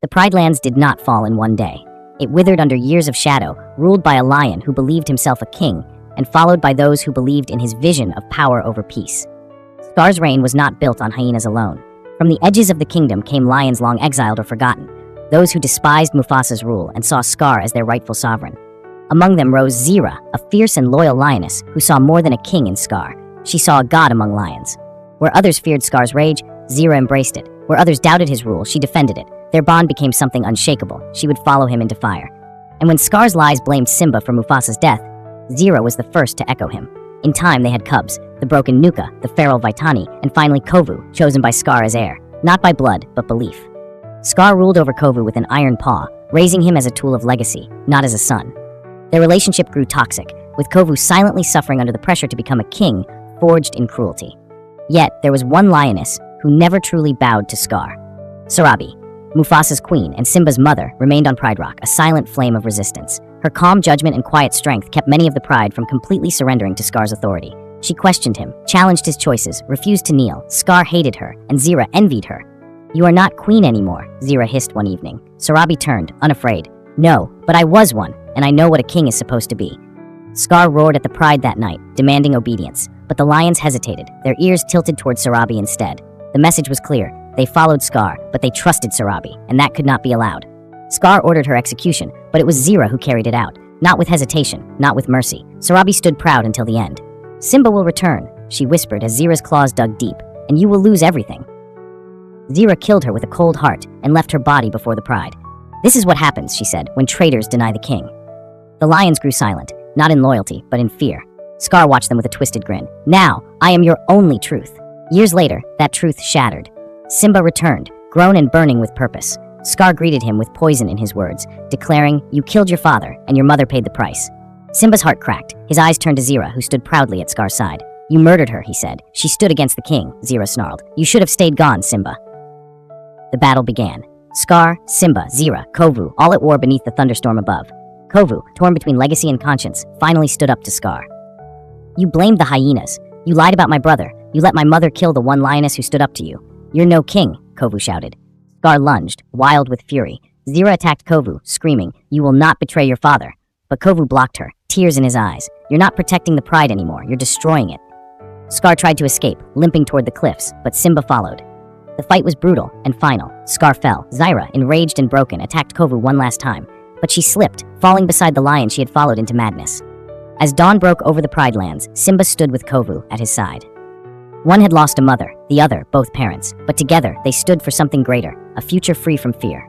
The Pride Lands did not fall in one day. It withered under years of shadow, ruled by a lion who believed himself a king, and followed by those who believed in his vision of power over peace. Scar's reign was not built on hyenas alone. From the edges of the kingdom came lions long exiled or forgotten, those who despised Mufasa's rule and saw Scar as their rightful sovereign. Among them rose Zira, a fierce and loyal lioness who saw more than a king in Scar. She saw a god among lions. Where others feared Scar's rage, Zira embraced it. Where others doubted his rule, she defended it. Their bond became something unshakable. She would follow him into fire. And when Scar's lies blamed Simba for Mufasa's death, Zira was the first to echo him. In time, they had cubs, the broken Nuka, the feral Vaitani, and finally Kovu, chosen by Scar as heir, not by blood, but belief. Scar ruled over Kovu with an iron paw, raising him as a tool of legacy, not as a son. Their relationship grew toxic, with Kovu silently suffering under the pressure to become a king, forged in cruelty. Yet, there was one lioness who never truly bowed to Scar. Sarabi, Mufasa's queen and Simba's mother, remained on Pride Rock, a silent flame of resistance. Her calm judgment and quiet strength kept many of the Pride from completely surrendering to Scar's authority. She questioned him, challenged his choices, refused to kneel. Scar hated her, and Zira envied her. "You are not queen anymore," Zira hissed one evening. Sarabi turned, unafraid. "No, but I was one, and I know what a king is supposed to be." Scar roared at the Pride that night, demanding obedience, but the lions hesitated, their ears tilted toward Sarabi instead. The message was clear. They followed Scar, but they trusted Sarabi, and that could not be allowed. Scar ordered her execution, but it was Zira who carried it out, not with hesitation, not with mercy. Sarabi stood proud until the end. "Simba will return," she whispered as Zira's claws dug deep, "and you will lose everything." Zira killed her with a cold heart and left her body before the Pride. "This is what happens," she said, "when traitors deny the king." The lions grew silent, not in loyalty, but in fear. Scar watched them with a twisted grin. "Now, I am your only truth." Years later, that truth shattered. Simba returned, grown and burning with purpose. Scar greeted him with poison in his words, declaring, "You killed your father, and your mother paid the price." Simba's heart cracked. His eyes turned to Zira, who stood proudly at Scar's side. "You murdered her," he said. "She stood against the king," Zira snarled. "You should have stayed gone, Simba." The battle began. Scar, Simba, Zira, Kovu, all at war beneath the thunderstorm above. Kovu, torn between legacy and conscience, finally stood up to Scar. "You blamed the hyenas. You lied about my brother. You let my mother kill the one lioness who stood up to you. You're no king," Kovu shouted. Scar lunged, wild with fury. Zira attacked Kovu, screaming, "You will not betray your father." But Kovu blocked her, tears in his eyes. "You're not protecting the Pride anymore, you're destroying it." Scar tried to escape, limping toward the cliffs, but Simba followed. The fight was brutal and final. Scar fell. Zira, enraged and broken, attacked Kovu one last time, but she slipped, falling beside the lion she had followed into madness. As dawn broke over the Pride Lands, Simba stood with Kovu at his side. One had lost a mother, the other both parents, but together they stood for something greater, a future free from fear.